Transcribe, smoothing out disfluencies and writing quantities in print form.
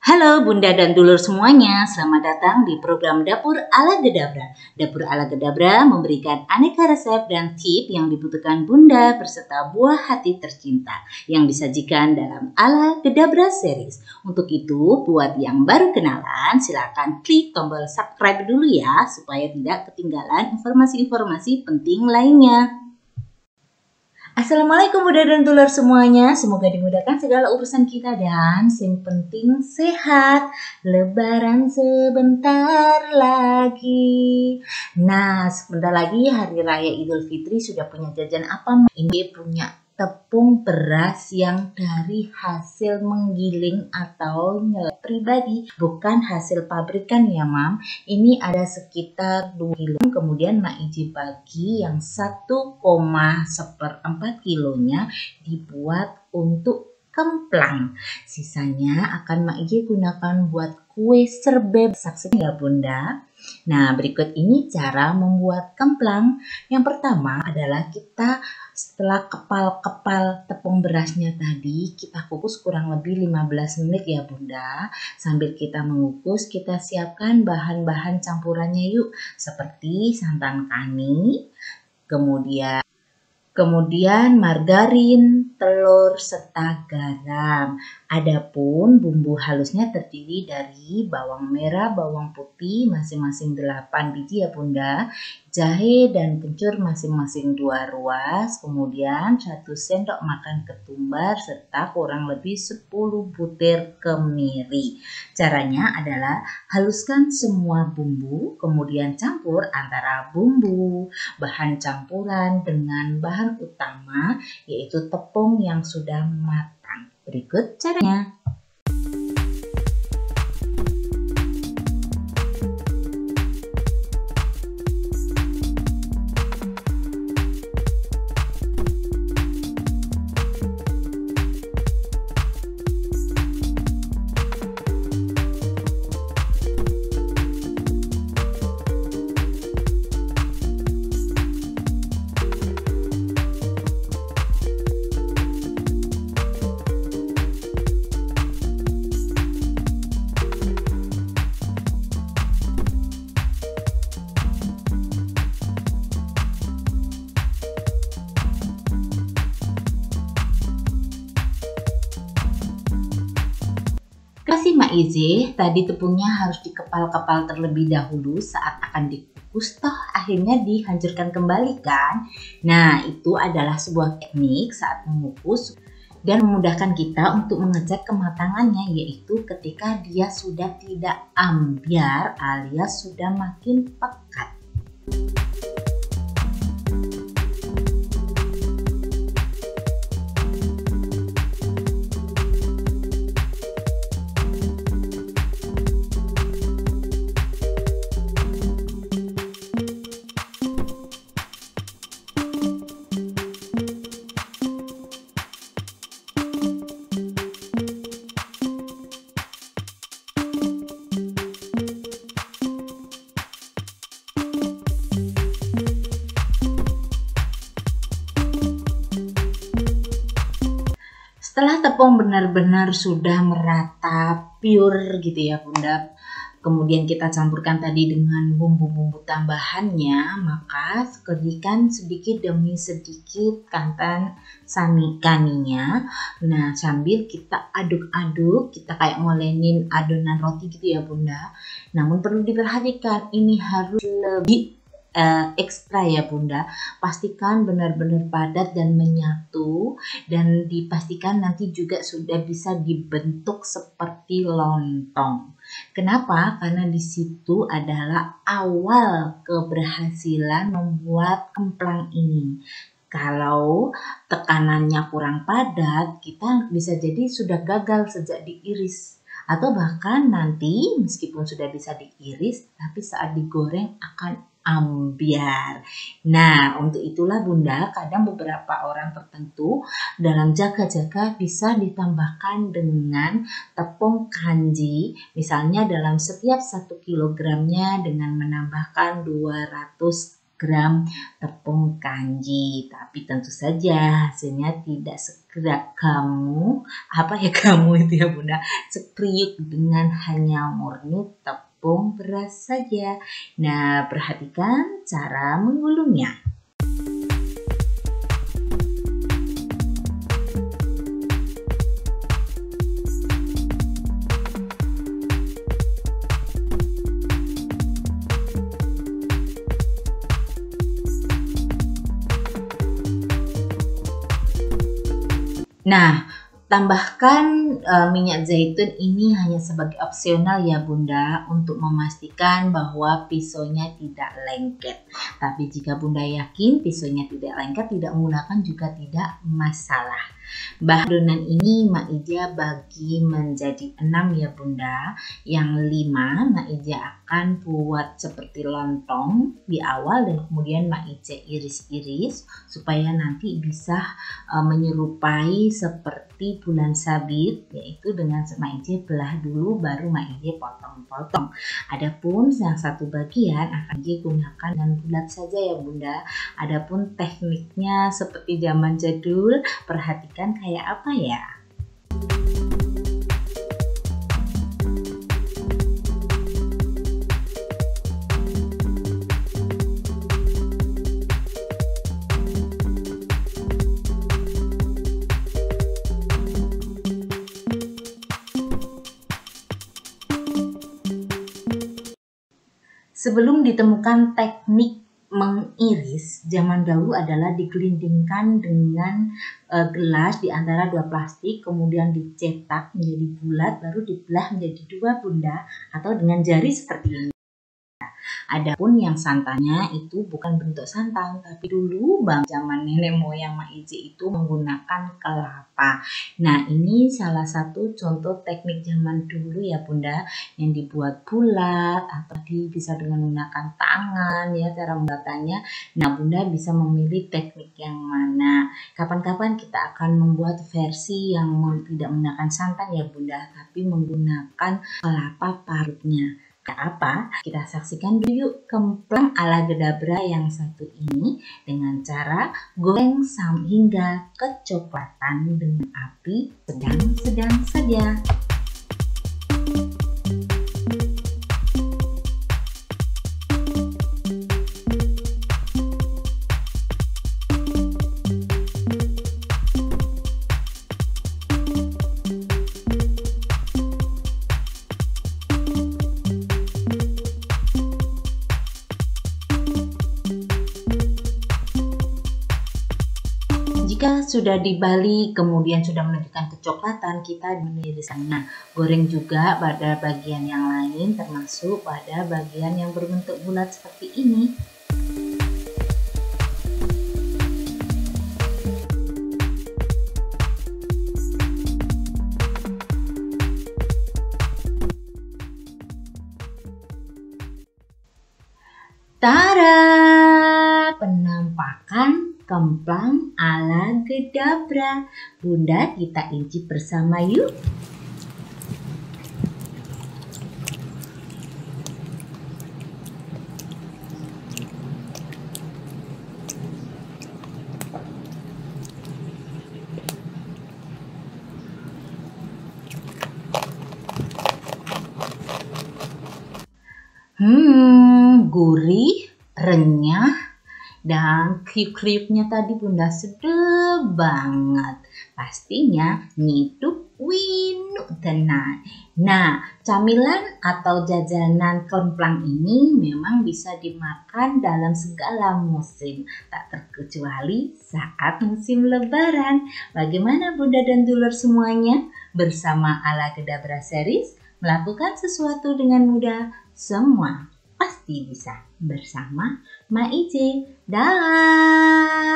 Halo Bunda dan Dulur semuanya, selamat datang di program Dapur Ala Gedabra. Dapur Ala Gedabra memberikan aneka resep dan tip yang dibutuhkan Bunda berserta buah hati tercinta yang disajikan dalam Ala Gedabra series. Untuk itu, buat yang baru kenalan, silakan klik tombol subscribe dulu ya supaya tidak ketinggalan informasi-informasi penting lainnya. Assalamualaikum Bunda dan Dulur semuanya, semoga dimudahkan segala urusan kita dan yang penting sehat. Lebaran sebentar lagi. Nah, sebentar lagi hari raya Idul Fitri. Sudah punya jajan apa? Ini punya tepung beras yang dari hasil menggiling atau nyelep pribadi, bukan hasil pabrikan ya Mam. Ini ada sekitar 2 kilo. Kemudian Mak Iji bagi yang 1,4 kilonya dibuat untuk kemplang. Sisanya akan Mak Iji gunakan buat kue serbe. Saksikan ya Bunda. Nah, berikut ini cara membuat kemplang. Yang pertama adalah kita setelah kepal-kepal tepung berasnya tadi, kita kukus kurang lebih 15 menit ya Bunda. Sambil kita mengukus, kita siapkan bahan-bahan campurannya yuk. Seperti santan kani, kemudian margarin, telur, serta garam. Adapun bumbu halusnya terdiri dari bawang merah, bawang putih masing-masing 8 biji ya Bunda, jahe dan kencur masing-masing 2 ruas, kemudian 1 sendok makan ketumbar serta kurang lebih 10 butir kemiri. Caranya adalah haluskan semua bumbu, kemudian campur antara bumbu, bahan campuran dengan bahan utama yaitu tepung yang sudah matang. Berikut caranya. Kasih Mak Izi, tadi tepungnya harus dikepal-kepal terlebih dahulu saat akan dikukus, toh akhirnya dihancurkan kembali kan. Nah, itu adalah sebuah teknik saat mengukus dan memudahkan kita untuk mengecek kematangannya, yaitu ketika dia sudah tidak ambyar alias sudah makin pekat. Setelah tepung benar-benar sudah merata pure gitu ya Bunda, kemudian kita campurkan tadi dengan bumbu-bumbu tambahannya, maka keringkan sedikit demi sedikit santan kaninya. Nah, sambil kita aduk-aduk, kita kayak ngolenin adonan roti gitu ya Bunda. Namun perlu diperhatikan, ini harus lebih ekstra ya Bunda, pastikan benar-benar padat dan menyatu, dan dipastikan nanti juga sudah bisa dibentuk seperti lontong. Kenapa? Karena di situ adalah awal keberhasilan membuat kemplang ini. Kalau tekanannya kurang padat, kita bisa jadi sudah gagal sejak diiris. Atau bahkan nanti meskipun sudah bisa diiris, tapi saat digoreng akan ambyar. Nah, untuk itulah Bunda, kadang beberapa orang tertentu dalam jaga-jaga bisa ditambahkan dengan tepung kanji. Misalnya dalam setiap 1 kilogramnya dengan menambahkan 200 gram tepung kanji. Tapi tentu saja hasilnya tidak segera kamu itu ya Bunda, sekriuk dengan hanya murni tepung beras saja. Nah, perhatikan cara menggulungnya. Nah, tambahkan minyak zaitun ini hanya sebagai opsional ya Bunda, untuk memastikan bahwa pisaunya tidak lengket. Tapi jika Bunda yakin pisaunya tidak lengket, tidak menggunakan juga tidak masalah. Bahan adonan ini Mak Ija bagi menjadi 6 ya Bunda. Yang 5 Mak Ija akan buat seperti lontong di awal dan kemudian Mak Ija iris-iris supaya nanti bisa menyerupai seperti bulan sabit, yaitu dengan Mak Ija belah dulu baru Mak Ija potong-potong. Adapun yang satu bagian akan digunakan dengan bulat saja ya Bunda. Adapun tekniknya seperti zaman jadul, perhatikan kayak apa ya? Sebelum ditemukan teknik mengiris, zaman dahulu adalah digelindingkan dengan gelas di antara 2 plastik, kemudian dicetak menjadi bulat, baru dibelah menjadi 2 Bunda, atau dengan jari seperti ini. Adapun yang santannya itu bukan bentuk santan, tapi dulu zaman nenek moyang Mak Ija itu menggunakan kelapa. Nah, ini salah satu contoh teknik zaman dulu ya Bunda, yang dibuat bulat atau bisa dengan menggunakan tangan ya cara membuatannya. Nah, Bunda bisa memilih teknik yang mana. Kapan-kapan kita akan membuat versi yang tidak menggunakan santan ya Bunda, tapi menggunakan kelapa parutnya. Apa? Kita saksikan dulu yuk kemplang ala gedabra yang satu ini dengan cara goreng hingga kecoklatan dengan api sedang-sedang saja. Jika sudah dibalik kemudian sudah menunjukkan kecoklatan, kita meniriskan. Nah, goreng juga pada bagian yang lain termasuk pada bagian yang berbentuk bulat seperti ini. Tada! Penampakan kemplang ala gedabra. Bunda, kita incip bersama yuk. Gurih, renyah, dan kriuk-kriuknya tadi Bunda sedap banget. Pastinya ngidup winu tenan. Nah, camilan atau jajanan kemplang ini memang bisa dimakan dalam segala musim, tak terkecuali saat musim lebaran. Bagaimana Bunda dan dulur semuanya? Bersama Ala Gedabra Series, melakukan sesuatu dengan mudah, semua pasti bisa bersama Mak Ija. Dah.